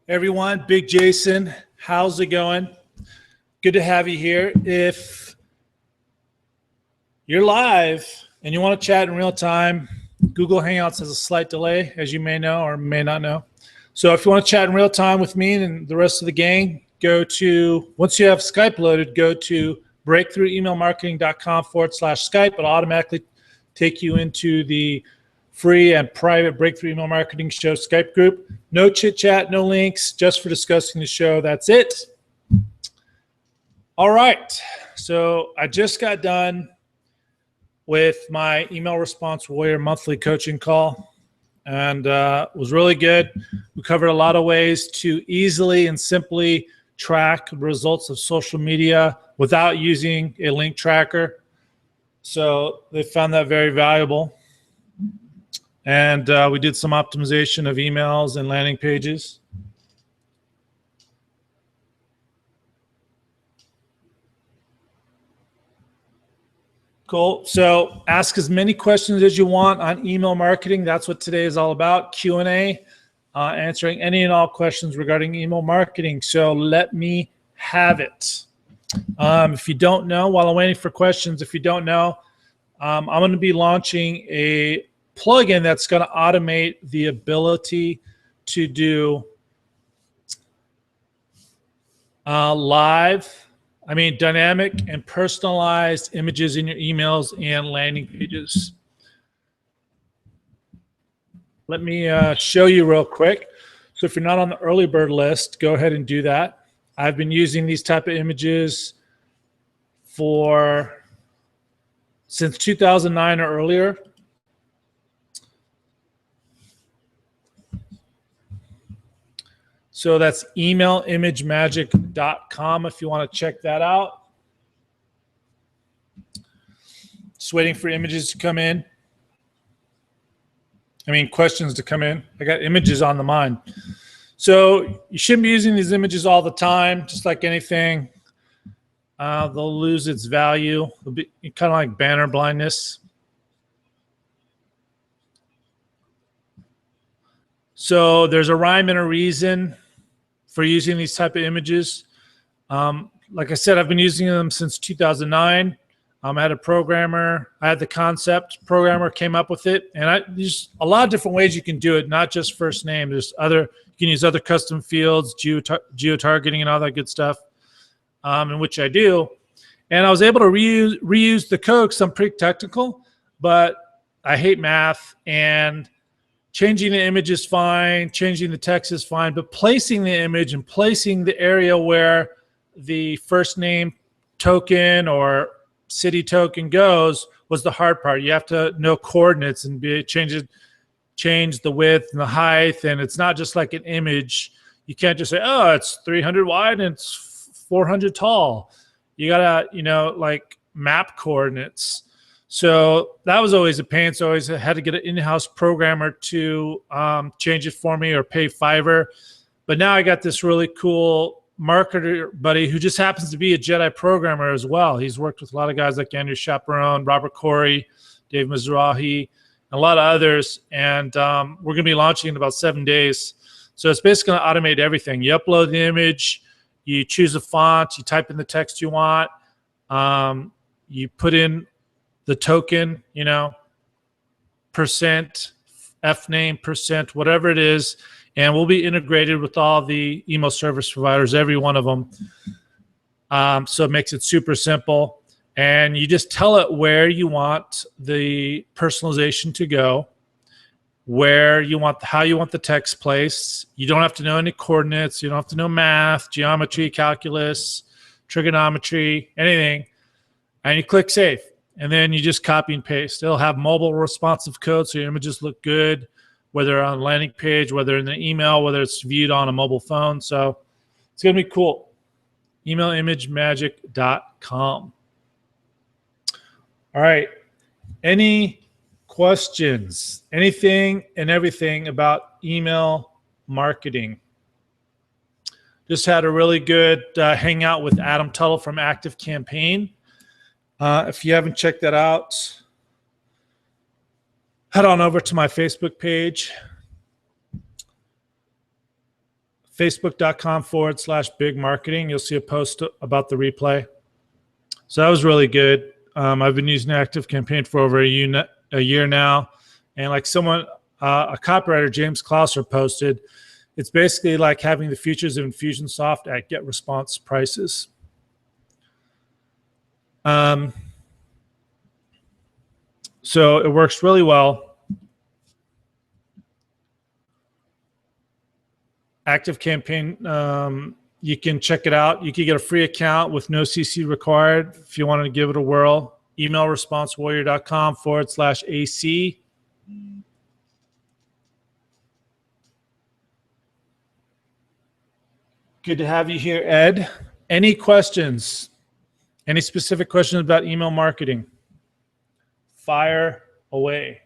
Everyone, Big Jason, how's it going? Good to have you here. If you're live and you want to chat in real time, Google Hangouts has a slight delay, as you may know or may not know. So if you want to chat in real time with me and the rest of the gang, once you have Skype loaded, go to breakthroughemailmarketing.com/Skype. It'll automatically take you into the free and private Breakthrough Email Marketing Show Skype group. No chit chat, no links, just for discussing the show. That's it. All right. So I just got done with my Email Response Warrior monthly coaching call, and it was really good. We covered a lot of ways to easily and simply track results of social media without using a link tracker. So they found that very valuable. And we did some optimization of emails and landing pages. Cool. So ask as many questions as you want on email marketing. That's what today is all about, Q&A, answering any and all questions regarding email marketing. So let me have it. If you don't know, while I'm waiting for questions, if you don't know, I'm going to be launching a plugin that's going to automate the ability to do dynamic and personalized images in your emails and landing pages. Let me show you real quick. So if you're not on the early bird list, go ahead and do that. I've been using these type of images since 2009 or earlier. So that's emailimageMagick.com if you want to check that out. Just waiting for images to come in. Questions to come in. I got images on the mind. So you shouldn't be using these images all the time, just like anything. They'll lose its value. It'll be kind of like banner blindness. So there's a rhyme and a reason for using these type of images. Like I said, I've been using them since 2009. I had a programmer. I had the concept. Programmer came up with it, and there's a lot of different ways you can do it. Not just first name. You can use other custom fields, geo-targeting, and all that good stuff, in which I do. And I was able to reuse the code because I'm pretty technical, but I hate math, and changing the image is fine, changing the text is fine, but placing the image and placing the area where the first name token or city token goes was the hard part. You have to know coordinates and change the width and the height, and it's not just like an image. You can't just say, oh, it's 300 wide and it's 400 tall. You gotta, like map coordinates. So that was always a pain. So I always had to get an in-house programmer to change it for me or pay Fiverr. But now I got this really cool marketer buddy who just happens to be a Jedi programmer as well. He's worked with a lot of guys like Andrew Chaperone, Robert Corey, Dave Mizrahi, and a lot of others. And we're going to be launching in about 7 days. So it's basically going to automate everything. You upload the image, you choose a font, you type in the text you want, you put in the token, percent, F name, percent, whatever it is, and we'll be integrated with all the email service providers, every one of them. So it makes it super simple. And you just tell it where you want the personalization to go, how you want the text placed. You don't have to know any coordinates. You don't have to know math, geometry, calculus, trigonometry, anything. And you click save. And then you just copy and paste. It'll have mobile responsive code, so your images look good, whether on a landing page, whether in the email, whether it's viewed on a mobile phone. So it's going to be cool. EmailimageMagick.com. All right. Any questions? Anything and everything about email marketing? Just had a really good hangout with Adam Tuttle from Active Campaign. If you haven't checked that out, head on over to my Facebook page. Facebook.com/big marketing. You'll see a post about the replay. So that was really good. I've been using ActiveCampaign for over a year now. And like a copywriter, James Clouser, posted, it's basically like having the features of Infusionsoft at GetResponse prices. So it works really well. ActiveCampaign, you can check it out. You can get a free account with no CC required if you want to give it a whirl. emailresponsewarrior.com/AC. Good to have you here, Ed. Any questions? Any specific questions about email marketing? Fire away.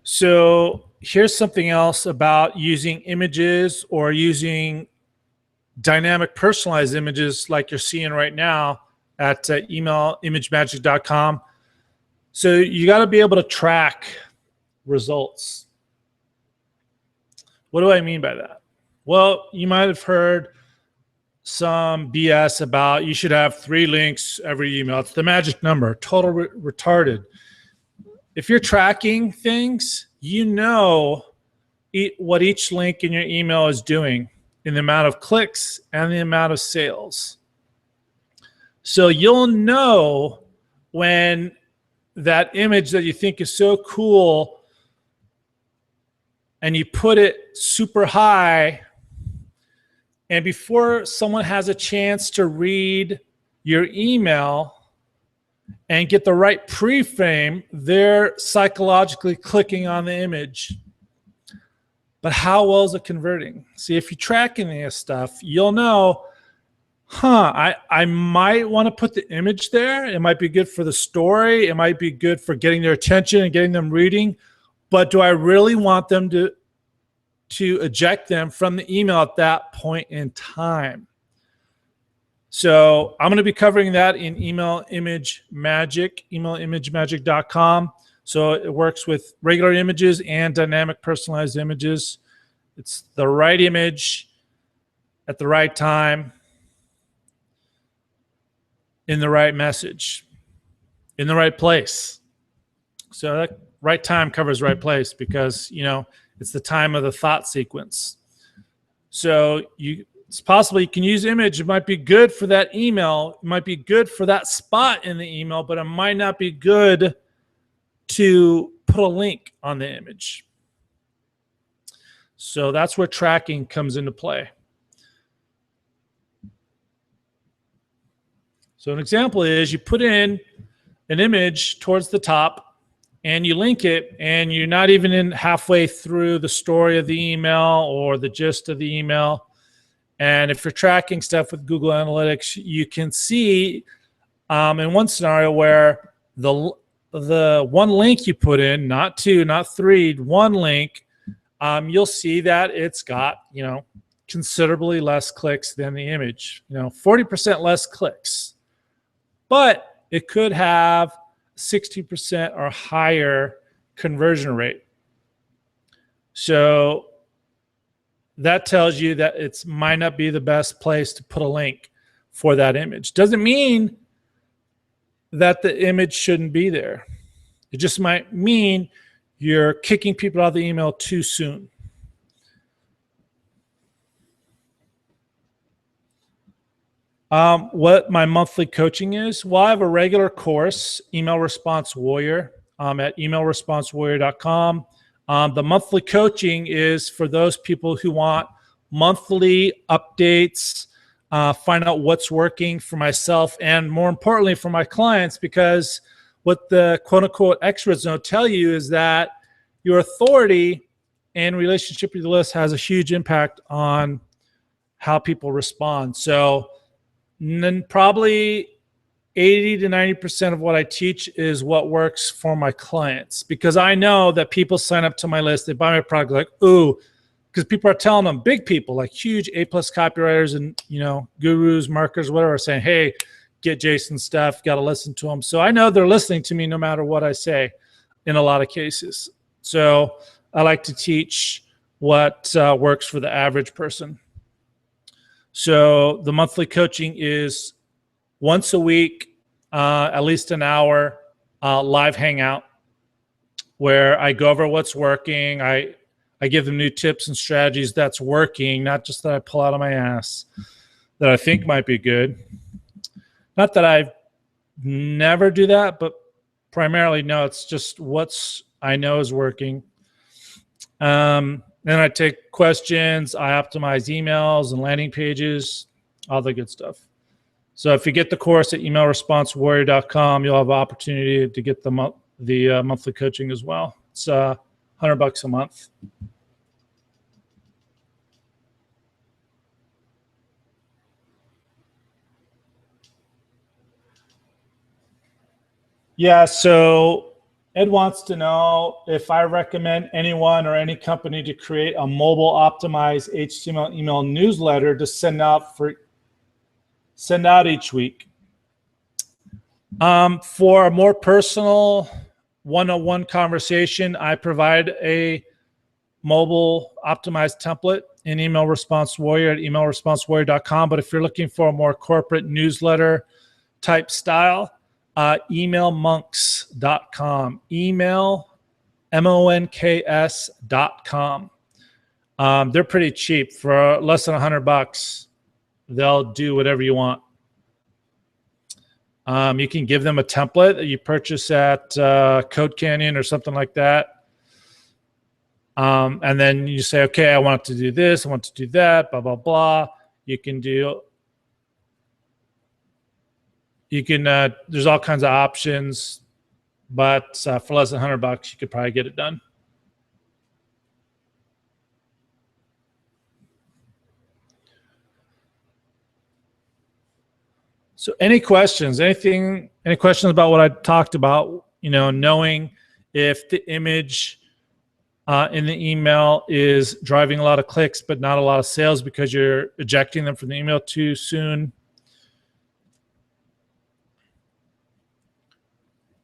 So here's something else about using images or using dynamic personalized images like you're seeing right now at email-imagemagic.com. So you got to be able to track results. What do I mean by that? Well, you might have heard some BS about you should have 3 links every email. It's the magic number. Total retarded. If you're tracking things, you know what each link in your email is doing in the amount of clicks and the amount of sales. So you'll know when that image that you think is so cool and you put it super high, and before someone has a chance to read your email and get the right pre-frame, they're psychologically clicking on the image. But how well is it converting? See, if you're tracking this stuff, you'll know, I might want to put the image there. It might be good for the story. It might be good for getting their attention and getting them reading. But do I really want them to eject them from the email at that point in time? So I'm going to be covering that in Email Image Magic, email-imagemagic.com. So it works with regular images and dynamic personalized images. It's the right image at the right time in the right message in the right place. So that right time covers right place because, you know, it's the time of the thought sequence. So it's possible you can use image. It might be good for that email. It might be good for that spot in the email, but it might not be good to put a link on the image. So that's where tracking comes into play. So an example is you put in an image towards the top and you link it and you're not even in halfway through the story of the email or the gist of the email. And if you're tracking stuff with Google Analytics, you can see in one scenario where the one link you put in, not 2, not 3, one link, you'll see that it's got, you know, considerably less clicks than the image, 40% less clicks. But it could have 60% or higher conversion rate. So that tells you that it might not be the best place to put a link for that image. Doesn't mean that the image shouldn't be there. It just might mean you're kicking people out of the email too soon. What my monthly coaching is? Well, I have a regular course, Email Response Warrior, at emailresponsewarrior.com. The monthly coaching is for those people who want monthly updates, find out what's working for myself and more importantly for my clients, because what the quote unquote experts don't tell you is that your authority and relationship with the list has a huge impact on how people respond. So then probably 80 to 90% of what I teach is what works for my clients, because I know that people sign up to my list, they buy my product, like, ooh, because people are telling them, big people like huge A-plus copywriters and, you know, gurus, marketers, whatever, saying, hey, get Jason's stuff, got to listen to them. So I know they're listening to me no matter what I say in a lot of cases. So I like to teach what works for the average person. So the monthly coaching is once a week, at least an hour, live hangout where I go over what's working. I give them new tips and strategies that's working, not just that I pull out of my ass that I think might be good. Not that I never do that, but primarily, no, it's just what's I know is working. Then I take questions, I optimize emails and landing pages, all the good stuff. So if you get the course at emailresponsewarrior.com, you'll have an opportunity to get the monthly coaching as well. It's $100 a month. Yeah, so Ed wants to know if I recommend anyone or any company to create a mobile optimized HTML email newsletter to send out each week. For a more personal one-on-one conversation, I provide a mobile optimized template in Email Response Warrior at emailresponsewarrior.com. But if you're looking for a more corporate newsletter type style, emailmonks.com, emailmonks.com. They're pretty cheap. For less than $100, they'll do whatever you want. You can give them a template that you purchase at Code Canyon or something like that. And then you say, okay, I want to do this, I want to do that, blah, blah, blah. There's all kinds of options, but for less than $100, you could probably get it done. So any questions, any questions about what I talked about, you know, knowing if the image in the email is driving a lot of clicks, but not a lot of sales because you're ejecting them from the email too soon.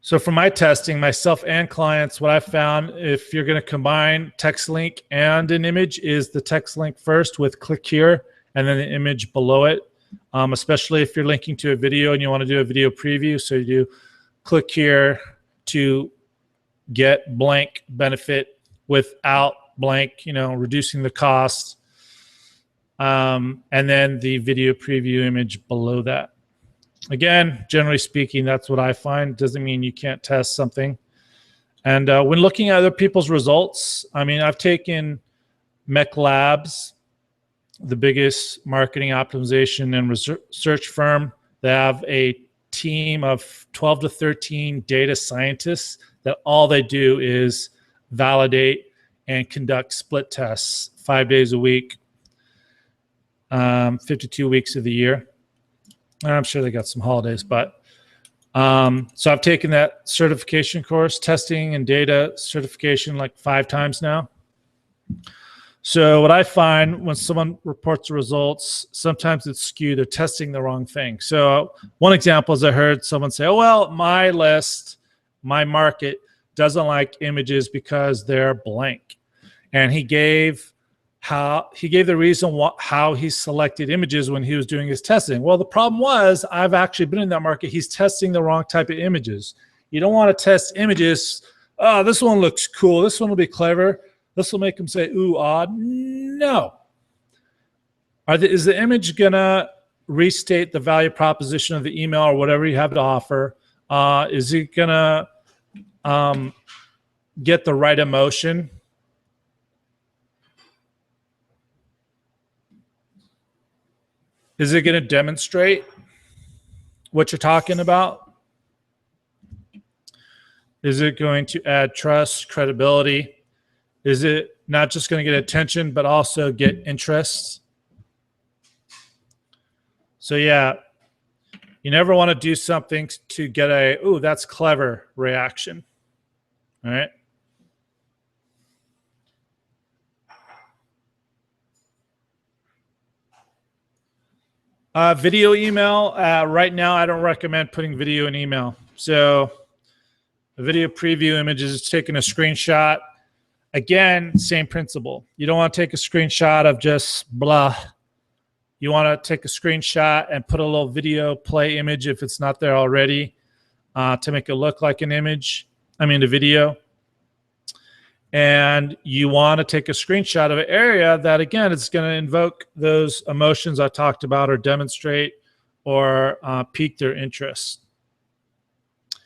So for my testing, myself and clients, what I found, if you're going to combine text link and an image, is the text link first with click here and then the image below it, especially if you're linking to a video and you want to do a video preview. So you do click here to get blank benefit without blank, you know, reducing the cost. And then the video preview image below that. Again, generally speaking, that's what I find. Doesn't mean you can't test something. And when looking at other people's results, I mean, I've taken Mech Labs, the biggest marketing optimization and research firm. They have a team of 12 to 13 data scientists that all they do is validate and conduct split tests 5 days a week, 52 weeks of the year. I'm sure they got some holidays, but so I've taken that certification course, testing and data certification, like 5 times now. So what I find when someone reports the results, sometimes it's skewed. They're testing the wrong thing. So one example is I heard someone say, oh, well, my list, my market doesn't like images because they're blank. And he gave the reason how he selected images when he was doing his testing. Well, the problem was I've actually been in that market. He's testing the wrong type of images. You don't want to test images. Oh, this one looks cool. This one will be clever. This will make them say, ooh, odd. No. Is the image going to restate the value proposition of the email or whatever you have to offer? Is it going to get the right emotion? Is it going to demonstrate what you're talking about? Is it going to add trust, credibility? Is it not just going to get attention, but also get interest? So yeah, You never want to do something to get a, ooh, that's clever reaction. All right. Video email. Right now, I don't recommend putting video in email. So the video preview image is taking a screenshot. Again, same principle. You don't want to take a screenshot of just blah. You want to take a screenshot and put a little video play image if it's not there already to make it look like an image. I mean, the video. And you want to take a screenshot of an area that, again, it's going to invoke those emotions I talked about or demonstrate or pique their interest.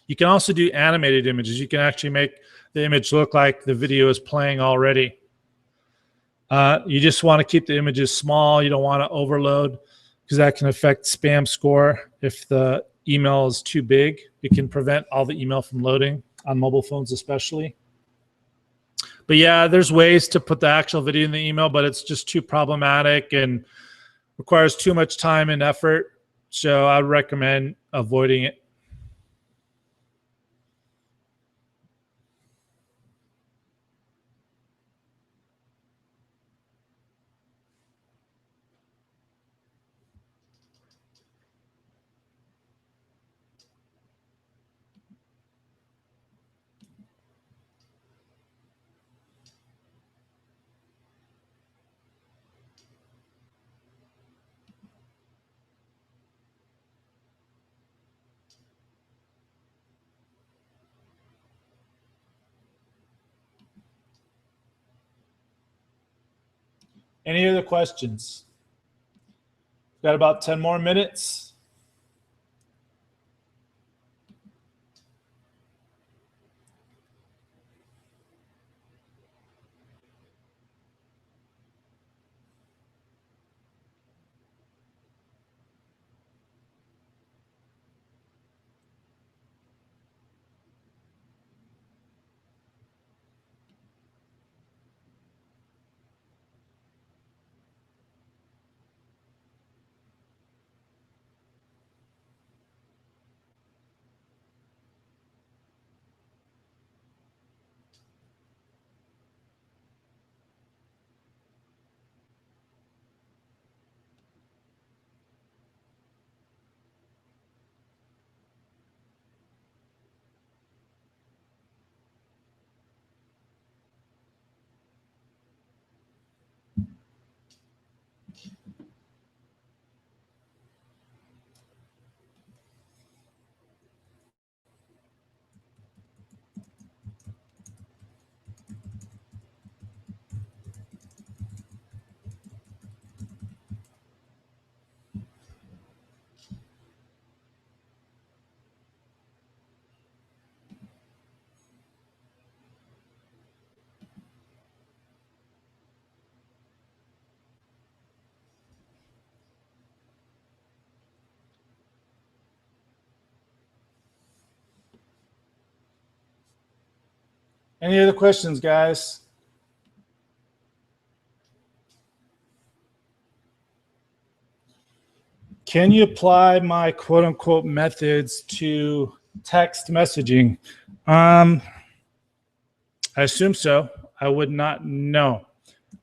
You can also do animated images. You can actually make the image look like the video is playing already. You just want to keep the images small. You don't want to overload because that can affect spam score. If the email is too big, it can prevent all the email from loading on mobile phones especially. But yeah, there's ways to put the actual video in the email, but it's just too problematic and requires too much time and effort. So I would recommend avoiding it. Any other questions? Got about 10 more minutes. Any other questions, guys? Can you apply my quote unquote methods to text messaging? I assume so. I would not know.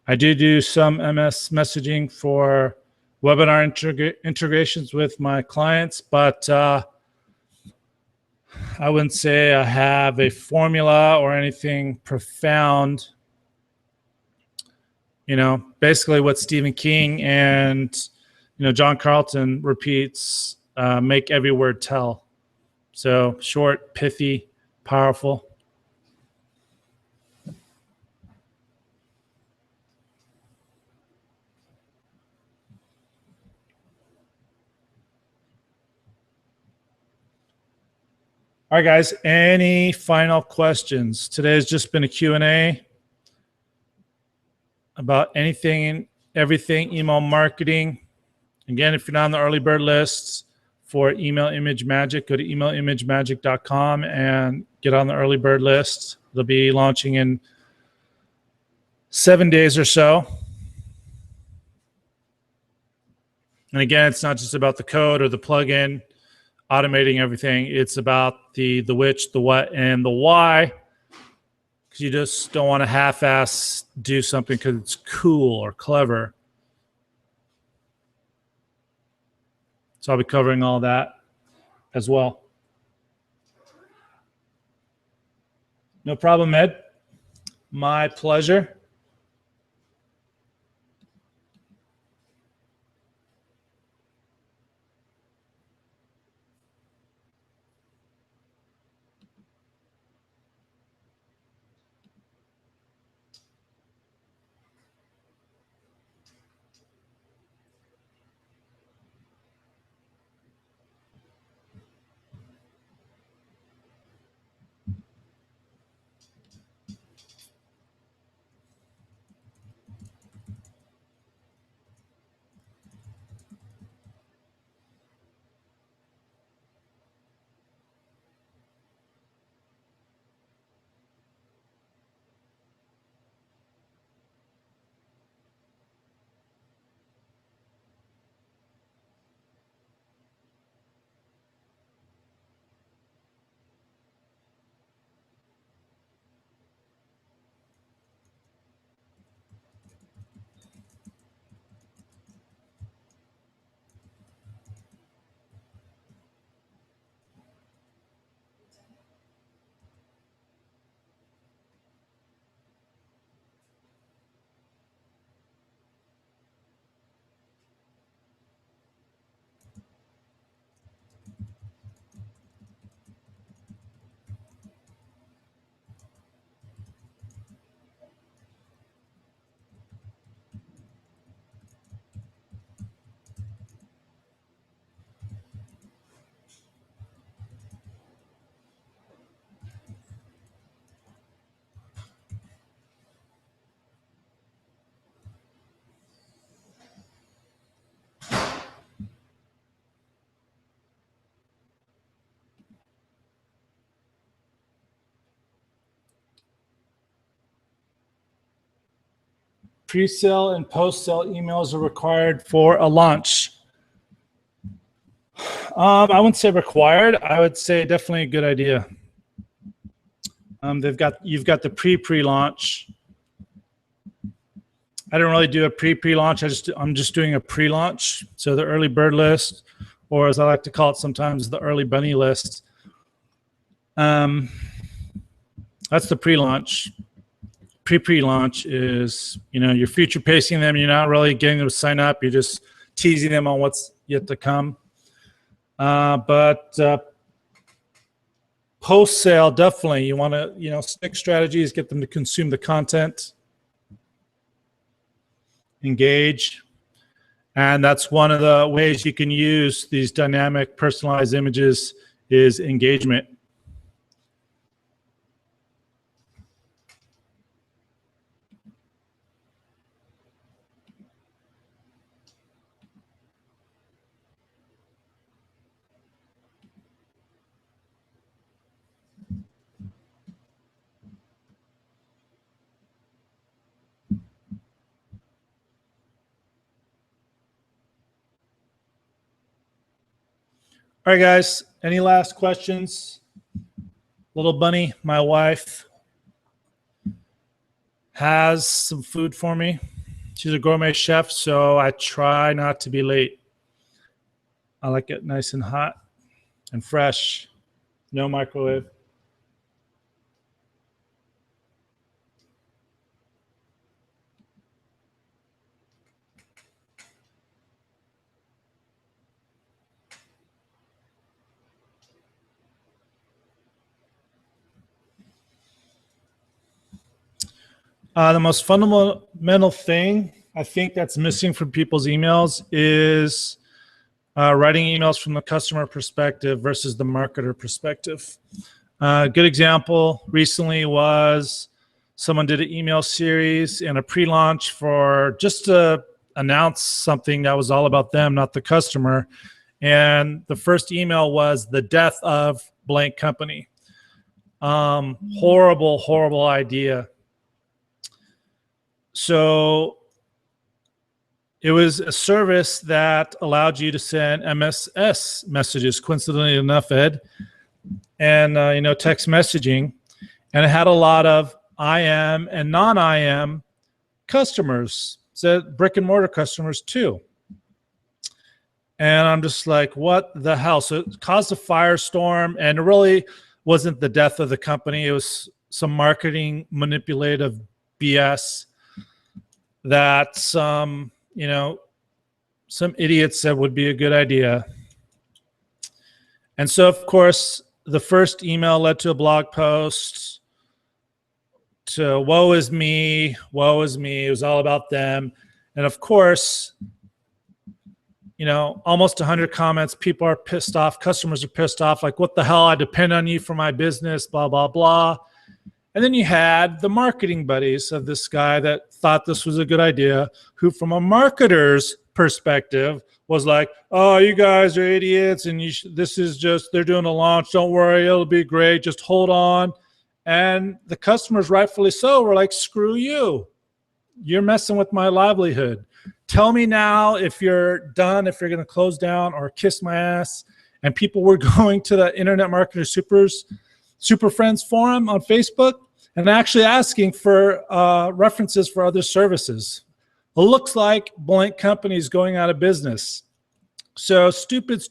I do some MS messaging for webinar integrations with my clients, but I wouldn't say I have a formula or anything profound. You know, basically what Stephen King and John Carlton repeats, make every word tell. So short, pithy, powerful. All right, guys, any final questions? Today has just been a Q&A about anything and everything email marketing. Again, if you're not on the early bird lists for Email Image Magic, go to emailimageMagic.com and get on the early bird list. They'll be launching in 7 days or so. And again, it's not just about the code or the plugin. automating everything. It's about the which, the what, and the why. Because you just don't want to half-ass do something because it's cool or clever. So I'll be covering all that as well. No problem, Ed. My pleasure. Pre-sale and post-sale emails are required for a launch. I wouldn't say required. I would say definitely a good idea. You've got the pre-launch. I don't really do a pre-launch. I'm just doing a pre-launch. So the early bird list, or as I like to call it sometimes, the early bunny list. That's the pre-launch. Pre-launch is, you're future pacing them. You're not really getting them to sign up. You're just teasing them on what's yet to come. But post-sale, definitely, you want to, stick strategies, get them to consume the content, engage. And that's one of the ways you can use these dynamic personalized images is engagement. All right, guys, any last questions? Little Bunny, my wife, has some food for me. She's a gourmet chef, so I try not to be late. I like it nice and hot and fresh. No microwave. The most fundamental thing I think that's missing from people's emails is writing emails from the customer perspective versus the marketer perspective. A good example recently was someone did an email series and a pre-launch for just to announce something that was all about them, not the customer. And the first email was the death of blank company. Horrible idea. So it was a service that allowed you to send MSS messages, coincidentally enough, Ed, and text messaging, and it had a lot of IM and non-IM customers, so brick and mortar customers too. And I'm just like, what the hell? So it caused a firestorm, and it really wasn't the death of the company. It was some marketing manipulative BS that some idiots said would be a good idea. And so, of course, the first email led to a blog post to woe is me, woe is me. It was all about them. And of course, almost 100 comments. People are pissed off. Customers are pissed off. Like, what the hell? I depend on you for my business, blah, blah, blah. And then you had the marketing buddies of this guy that thought this was a good idea, who from a marketer's perspective was like, oh, you guys are idiots, and this is just, they're doing a launch. Don't worry, it'll be great. Just hold on. And the customers, rightfully so, were like, screw you. You're messing with my livelihood. Tell me now if you're done, if you're going to close down or kiss my ass. And people were going to the Internet Marketer Super Friends forum on Facebook and actually asking for references for other services. It looks like blank companies going out of business. So stupid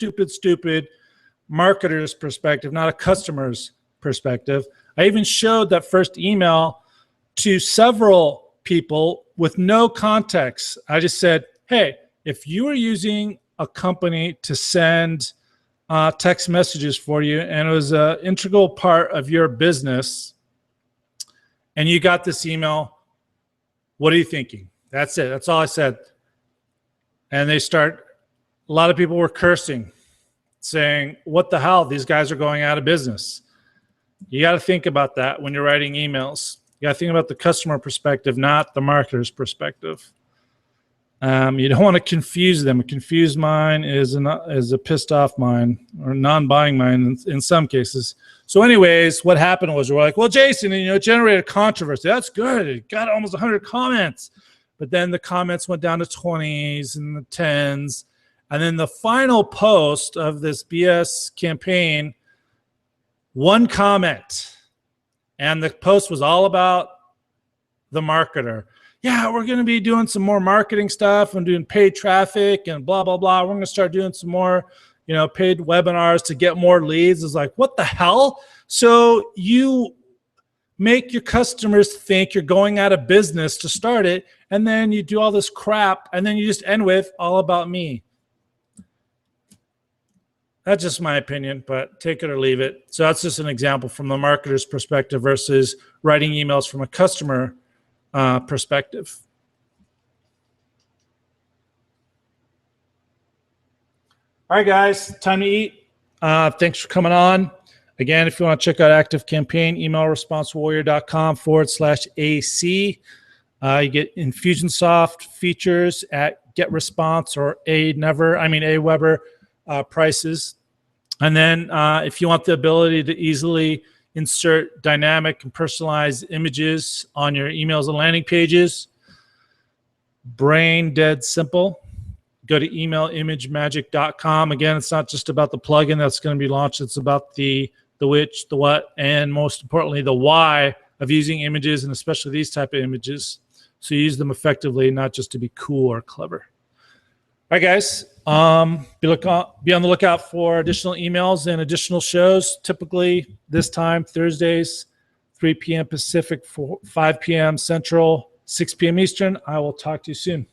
marketer's perspective, not a customer's perspective. I even showed that first email to several people with no context. I just said, hey, if you are using a company to send text messages for you, and it was an integral part of your business, and you got this email, what are you thinking? That's it. That's all I said. And a lot of people were cursing, saying, what the hell? These guys are going out of business. You got to think about that when you're writing emails. You got to think about the customer perspective, not the marketer's perspective. You don't want to confuse them. A confused mind is a pissed off mind, or non-buying mind in some cases. So anyways, what happened was we're like, well, Jason, it generated controversy. That's good. It got almost 100 comments. But then the comments went down to 20s and the 10s. And then the final post of this BS campaign, one comment. And the post was all about the marketer. Yeah, we're going to be doing some more marketing stuff and doing paid traffic and blah, blah, blah. We're going to start doing some more, paid webinars to get more leads. It's like, what the hell? So you make your customers think you're going out of business to start it, and then you do all this crap, and then you just end with all about me. That's just my opinion, but take it or leave it. So that's just an example from the marketer's perspective versus writing emails from a customer perspective. All right, guys, time to eat. Thanks for coming on. Again, if you want to check out ActiveCampaign, emailresponse-warrior.com/AC. You get Infusionsoft features at GetResponse or Aweber prices. And then if you want the ability to easily insert dynamic and personalized images on your emails and landing pages, brain dead simple. Go to emailimageMagick.com. Again, it's not just about the plugin that's going to be launched. It's about the which, the what, and most importantly, the why of using images, and especially these type of images. So you use them effectively, not just to be cool or clever. All right, guys. Be on the lookout for additional emails and additional shows. Typically, this time, Thursdays, 3 p.m. Pacific, 5 p.m. Central, 6 p.m. Eastern. I will talk to you soon.